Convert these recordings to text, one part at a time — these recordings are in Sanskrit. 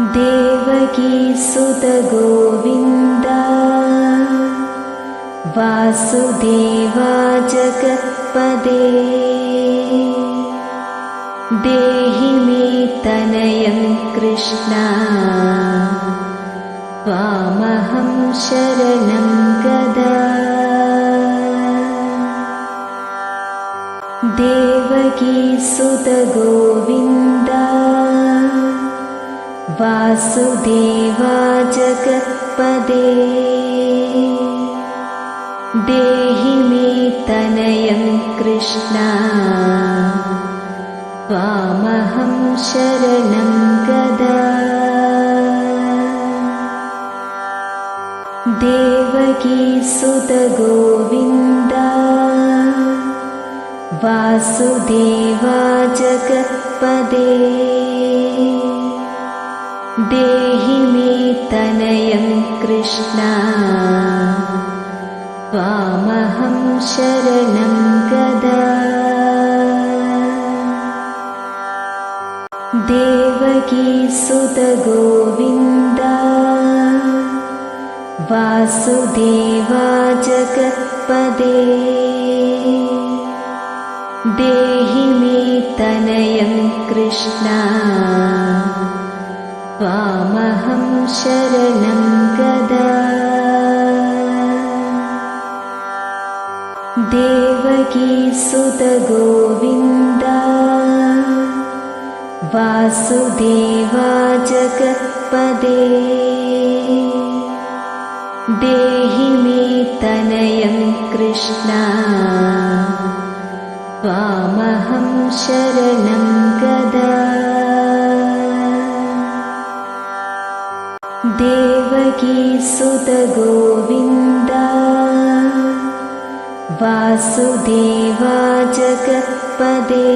देवकीसुत गोविन्द वासुदेवा जगत्पदे देहि मे तनयं कृष्ण त्वामहं शरणं गदा। देवकीसुत गोविन्द वासुदेवा जगत्पदे देहि मे तनयं कृष्ण त्वामहं शरणं गदा। देवकीसुत गोविन्द वासुदेवा जगत्पदे देहि मे तनयं कृष्ण त्वामहं शरणं गदा। देवकीसुत गोविन्द वासुदेवा जगत्पदे देहि मे तनयं कृष्ण त्वामहं शरणं गदा। देवकीसुत गोविन्द वासुदेवा जगत्पदे देहि मे तनयं कृष्ण त्वामहं शरणं गदा। देवकीसुत गोविन्द वासुदेवा जगत्पदे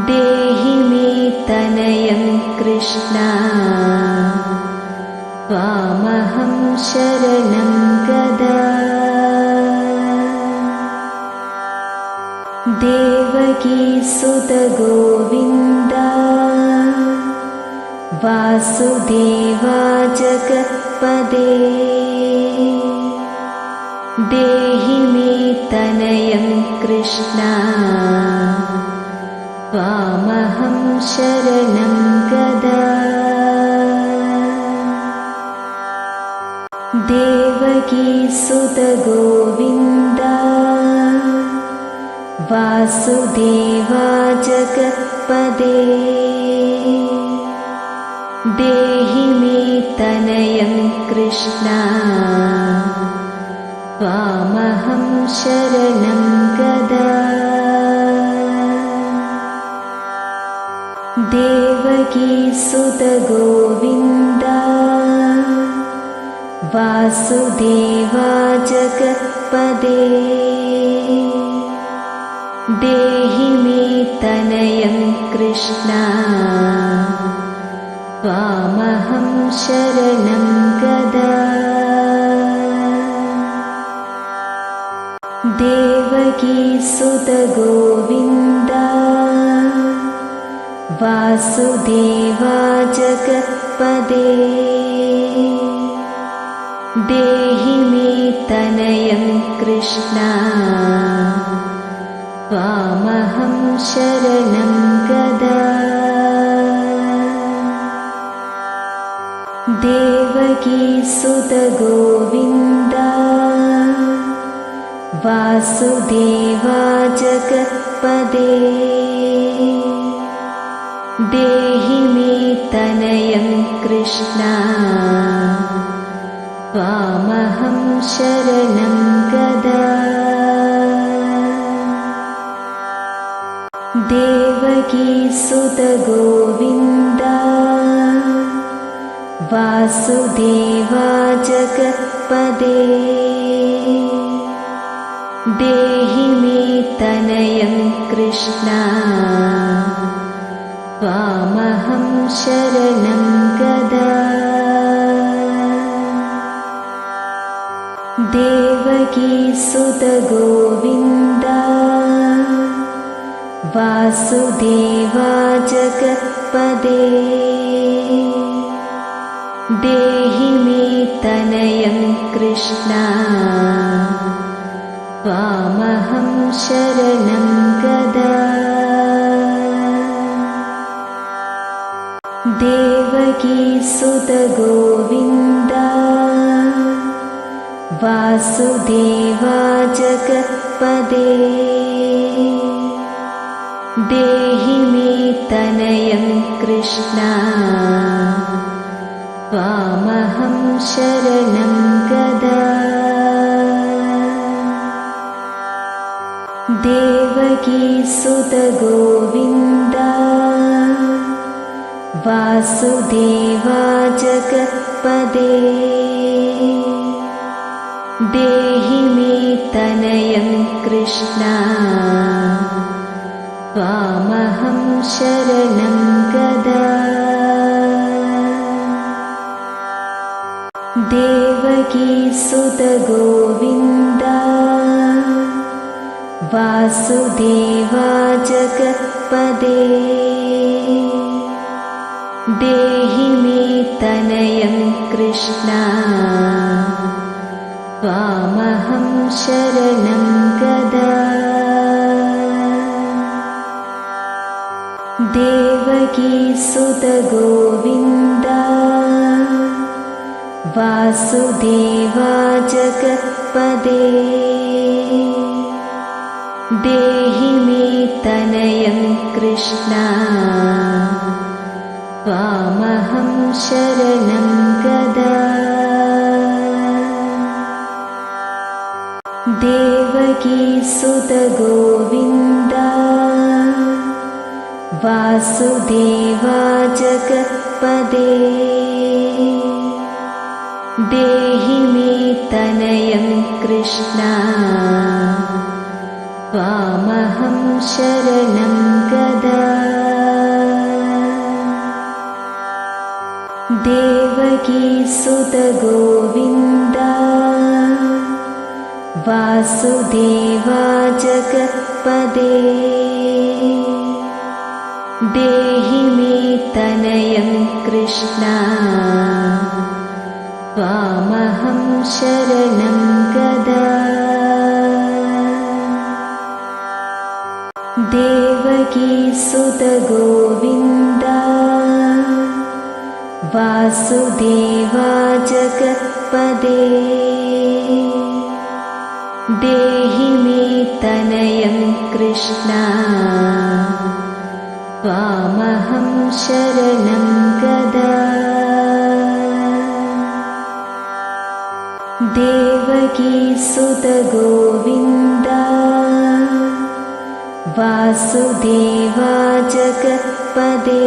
देहि मे तनयं कृष्ण त्वामहं शरणं गदा। देवकीसुत गोविन्द वासुदेवा जगत्पदे देहि मे तनयं कृष्ण त्वामहं शरणं गदा। देवकीसुत गोविन्द वासुदेवा जगत्पदे देहि मे तनयं कृष्ण त्वामहं शरणं गदा। देवकीसुत गोविन्द वासुदेवा जगत्पदे देहि मे तनयं कृष्ण त्वामहं शरणं गदा। देवकीसुत गोविन्द वासुदेवा जगत्पदे देहि मे तनयं कृष्ण त्वामहं शरणं गदा। देवकीसुत गोविन्द वासुदेवा जगत्पदे देहि मे तनयं कृष्ण त्वामहं शरणं गदा। देवकीसुत गोविन्द वासुदेवा जगत्पदे देहि मे तनयं कृष्ण त्वामहं शरणं गदा। देवकीसुत गोविन्द वासुदेवा जगत्पदे देहि मे तनयं कृष्ण त्वामहं शरणं गदा देवकीसुत गोविन्द वासुदेवा जगत्पदे देहि मे तनयं कृष्ण त्वामहं शरणं गदा देवकीसुत गोविन्द वासुदेवा जगत्पदे देहि मे तनयं कृष्ण त्वामहं शरणं गदा देवकीसुत गोविन्द वासुदेवा जगत्पदे देहि मे तनयं कृष्ण त्वामहं शरणं गदा देवकीसुत गोविन्द वासुदेवा जगत्पदे देहि मे तनयं कृष्ण त्वामहं शरणं गदा देवकीसुत गोविन्द वासुदेवा जगत्पदे देहि मे तनयं कृष्ण त्वामहं शरणं गदा देवकीसुत गोविन्द वासुदेवा जगत्पदे देहि मे तनयं कृष्ण त्वामहं शरणं गदा देवकीसुत गोविन्द वासुदेवा जगत्पदे देहि मे तनयं कृष्ण त्वामहं शरणं गदा देवकीसुत गोविन्द वासुदेवा जगत्पदे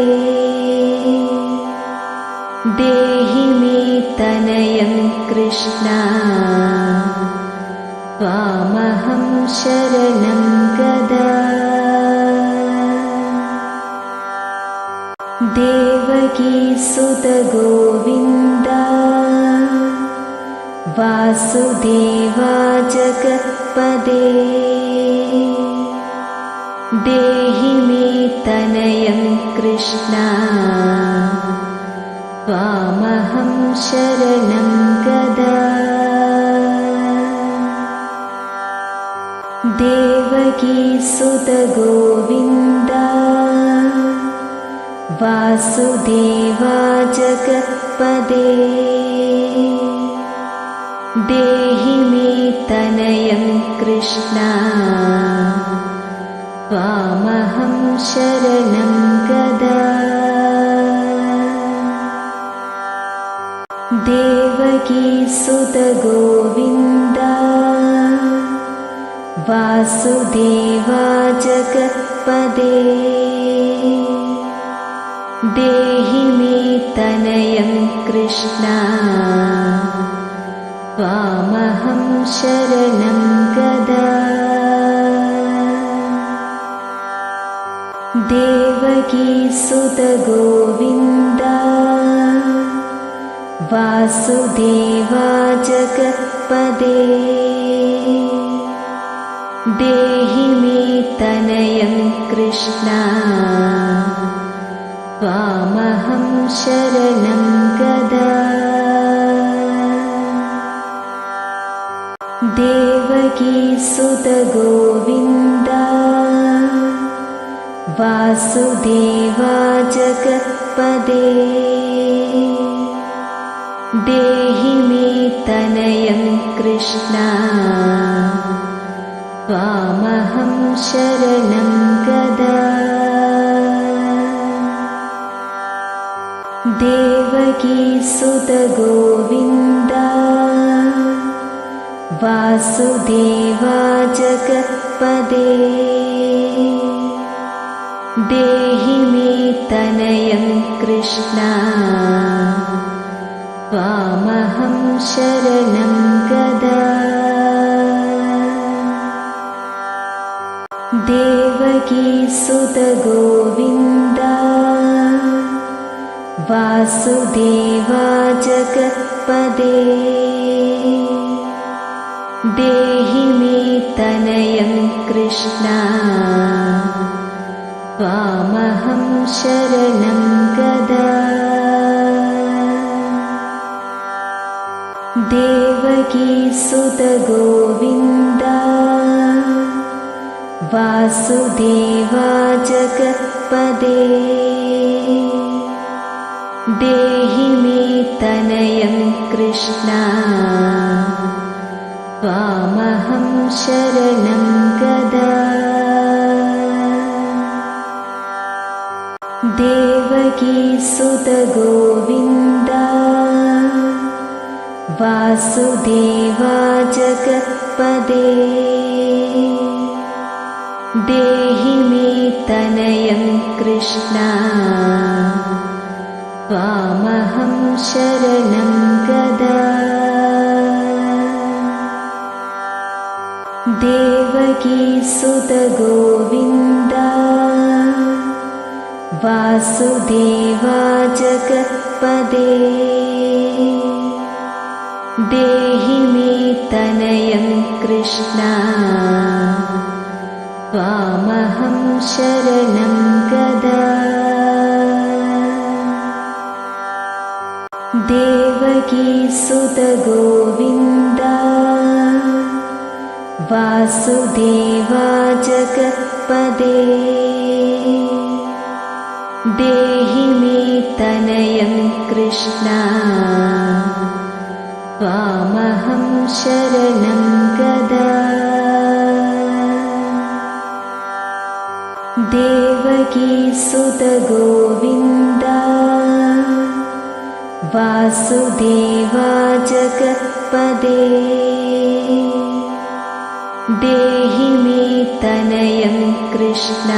देहि मे तनयं कृष्ण त्वामहं शरणं गदा देवकीसुत गोविन्द वासुदेवा जगत्पदे देहि मे तनयं कृष्ण त्वामहं शरणं गदा देवकीसुत गोविन्द वासुदेवा जगत्पदे देहि मे तनयं कृष्ण त्वामहं शरणं गदा देवकीसुत गोविन्द वासुदेवा जगत्पदे देहि मे तनयं कृष्ण त्वामहं शरणं गदा देवकीसुत गोविन्द वासुदेवा जगत्पदे देहि मे तनयं कृष्ण त्वामहं शरणं गदा। देवकीसुत गोविन्द वासुदेवा जगत्पदे देहि मे तनयं कृष्ण त्वामहं शरणं गदा। देवकीसुत गोविन्द वासुदेवा जगत्पदे देहि मे तनयं कृष्ण त्वामहं शरणं गदा। देवकीसुत गोविन्द वासुदेवा जगत्पदे देहि मे तनयं कृष्ण त्वामहं शरणं गदा। देवकीसुत गोविन्द वासुदेवा जगत्पदे देहि मे तनयं कृष्ण त्वामहं शरणं गदा। देवकीसुत गोविन्द वासुदेवा जगत्पदे देहि मे तनयं कृष्ण त्वामहं शरणं गदा। देवकीसुत गोविन्द वासुदेवा जगत्पदे देहि मे तनयं कृष्ण त्वामहं शरणं गदा। देवकीसुत गोविन्द वासुदेवा जगत्पदे देहि मे तनयं कृष्ण त्वामहं शरणं गदा। देवकीसुत गोविन्द वासुदेवा जगत्पदे देहि मे तनयं कृष्ण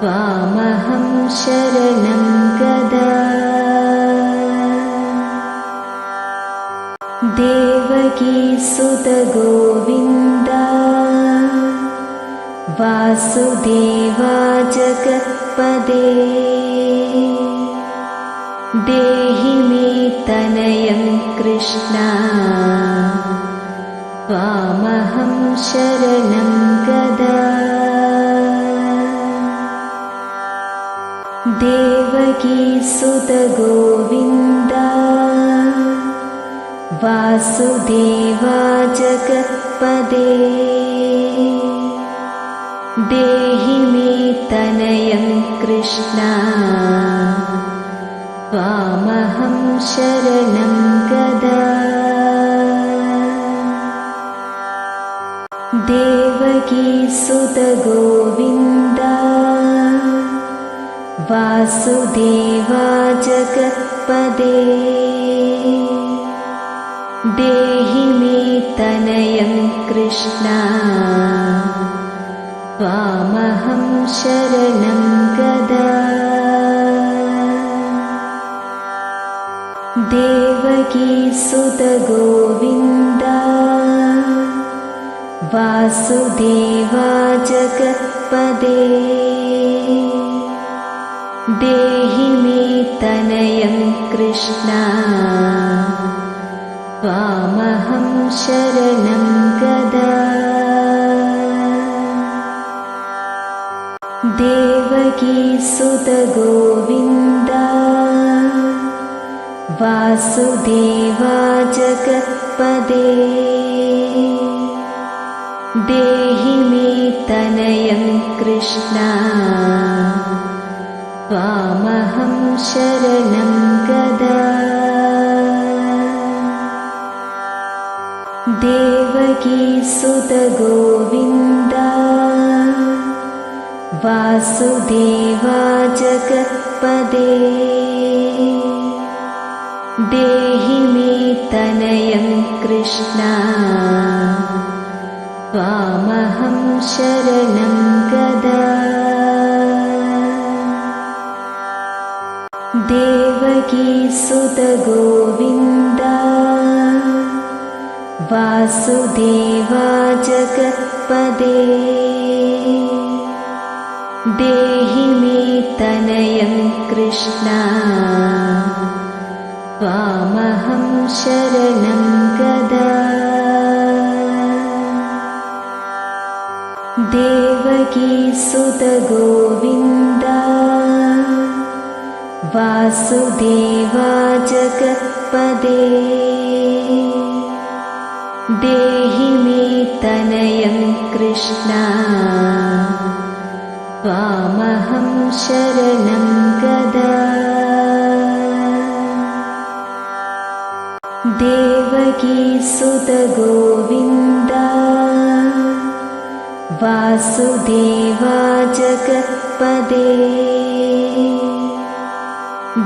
त्वामहं शरणं गदा। देवकीसुत गोविन्द वासुदेवा जगत्पदे देहि मे तनयं कृष्ण त्वामहं शरणं गदा। देवकीसुत गोविन्द वासुदेवा जगत्पदे देहि मे तनयं कृष्ण त्वामहं शरणं गदा। देवकीसुत गोविन्द वासुदेवा जगत्पदे देहि मे तनयं कृष्ण त्वामहं शरणं गदा। देवकीसुत गोविन्द वासुदेवा जगत्पदे देहि मे तनयं कृष्ण त्वामहं शरणं गदा। देवकीसुत गोविन्द वासुदेवा जगत्पदे देहि मे तनयं कृष्ण त्वामहं शरणं गदा। देवकीसुत गोविन्द वासुदेवा जगत्पदे देहि मे तनयं कृष्ण त्वामहं शरणं गदा। देवकीसुत गोविन्द वासुदेवा जगत्पदे देहि मे तनयं कृष्ण त्वामहं शरणं गदा। देवकीसुत गोविन्द वासुदेवा जगत्पदे देहि मे तनयं कृष्ण त्वामहं शरणं गदा। देवकीसुत गोविन्द वासुदेवा जगत्पदे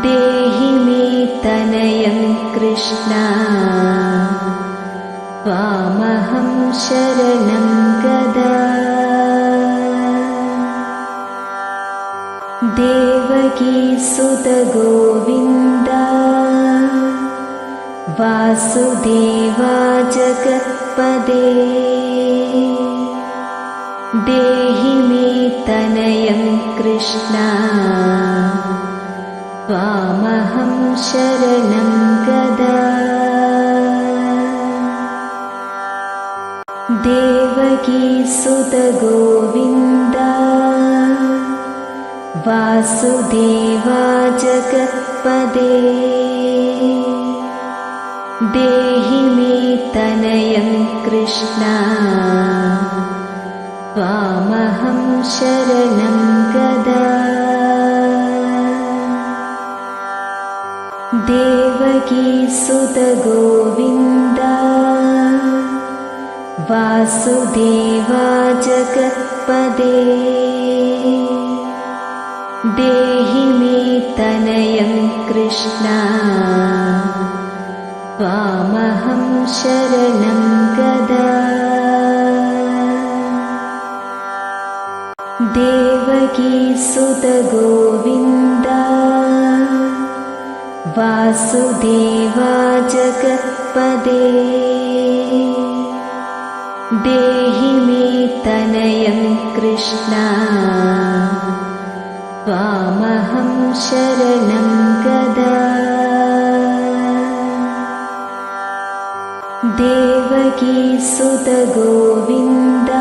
देहि मे तनयं कृष्ण त्वामहं शरणं गदा। देवकीसुत गोविन्द वासुदेवा जगत्पदे देहि मे तनयं कृष्ण त्वामहं शरणं गदा। देवकीसुत गोविन्द वासुदेवा जगत्पदे देहि मे तनयं कृष्ण त्वामहं शरणं गदा। देवकीसुत गोविन्द वासुदेवा जगत्पदे देहि मे तनयं कृष्ण त्वामहं शरणं गदा। देवकीसुत गोविन्द वासुदेवा जगत्पदे देहि मे तनयं कृष्ण त्वामहं शरणं गदा। देवकीसुत गोविन्द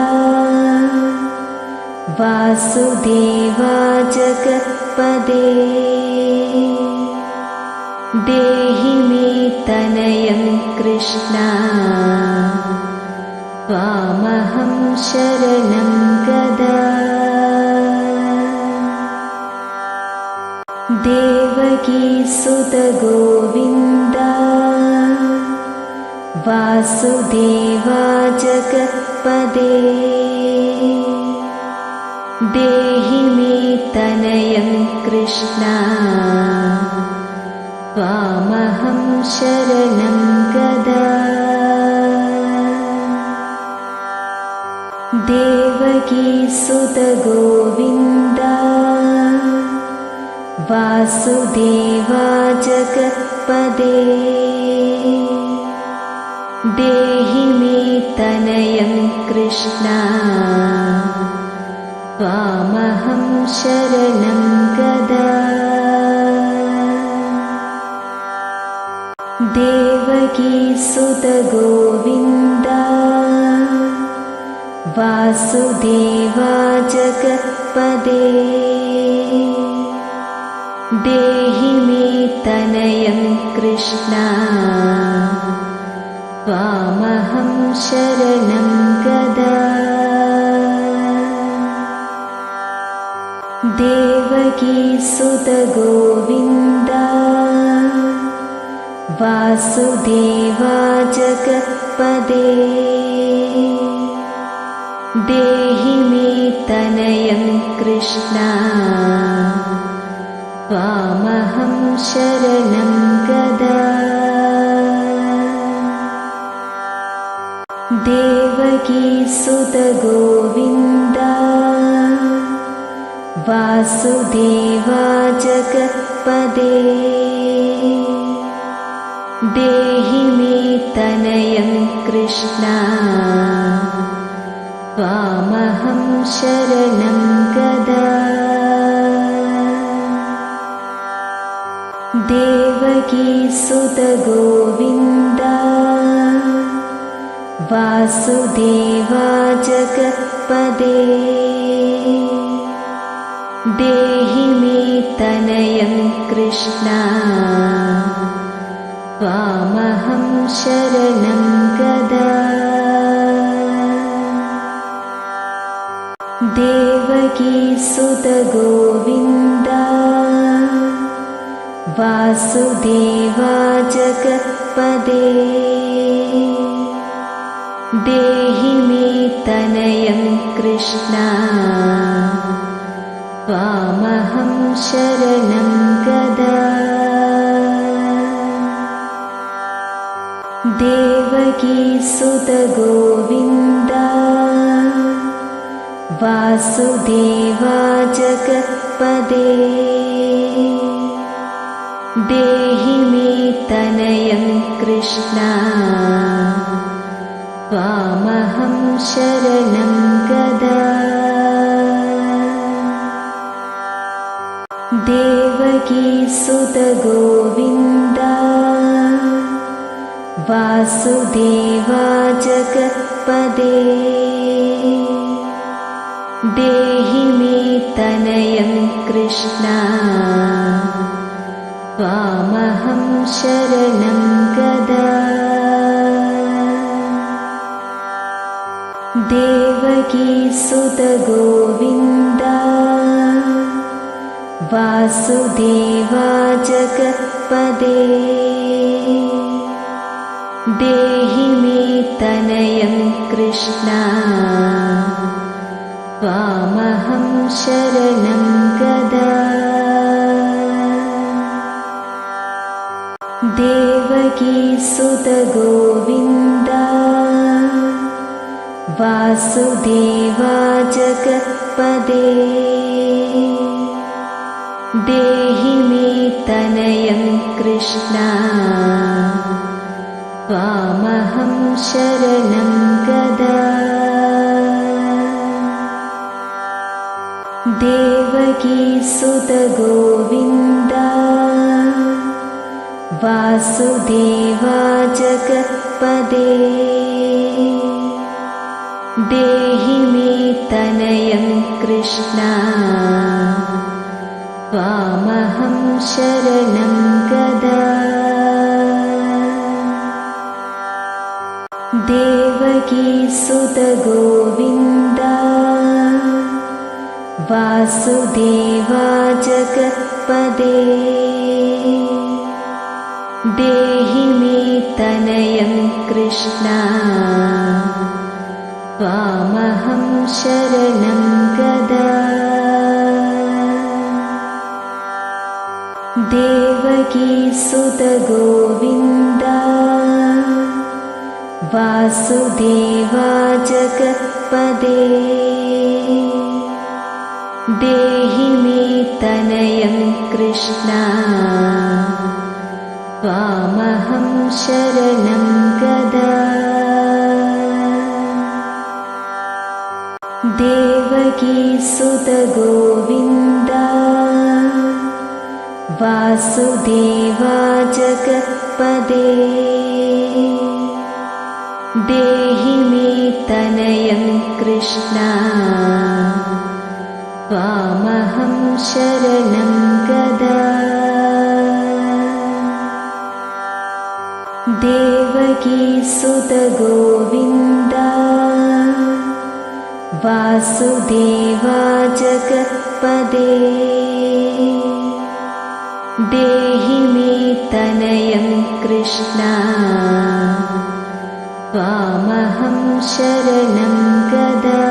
वासुदेवा जगत्पदे देहि मे तनयं कृष्ण त्वामहं शरणं गदा। देवकीसुत गोविन्द वासुदेवा जगत्पदे देहि मे तनयं कृष्ण त्वामहं शरणं गदा। देवकीसुत गोविन्द वासुदेवा जगत्पदे देहि मे तनयं कृष्ण त्वामहं शरणं गदा। देवकीसुत गोविन्द वासुदेवा जगत्पदे देहि मे तनयं कृष्ण त्वामहं शरणं गदा। देवकीसुत गोविन्द वासुदेवा जगत्पदे देहि मे तनयं कृष्ण त्वामहं शरणं गदा। देवकीसुत गोविन्द वासुदेवा जगत्पदे देहि मे तनयं कृष्ण त्वामहं शरणं गदा। देवकीसुत गोविन्द वासुदेवा जगत्पदे देहि मे तनयं कृष्ण त्वामहं शरणं गदा। देवकीसुत गोविन्द वासुदेवा जगत्पदे देहि मे तनयं कृष्ण त्वामहं शरणं गदा। देवकीसुत गोविन्द वासुदेवा जगत्पदे देहि मे तनयं कृष्ण त्वामहं शरणं गदा। देवकीसुत गोविन्द वासुदेवा जगत्पदे देहि मे तनयं कृष्ण त्वामहं शरणं गदा। देवकीसुत गोविन्द वासुदेवा जगत्पदे देहि मे तनयं कृष्ण त्वामहं शरणं गदा। देवकीसुत गोविन्द वासुदेवा जगत्पदे देहि मे तनयं कृष्ण त्वामहं शरणं गदा। देवकीसुत गोविन्द वासुदेवा जगत्पदे देहि मे तनयं कृष्ण त्वामहं शरणं गदा। देवकीसुत गोविन्द वासुदेवा जगत्पदे देहि मे तनयं कृष्ण त्वामहं शरणं गदा। देवकीसुत गोविन्द वासुदेवा जगत्पदे देहि मे तनयं कृष्ण त्वामहं शरणं गदा। देवकीसुत गोविन्द वासुदेवा जगत्पदे देहि मे तनयं कृष्ण त्वामहं शरणं गदा। देवकीसुत गोविन्द वासुदेवा जगत्पदे देहि मे तनयं कृष्ण त्वामहं शरणं गदा।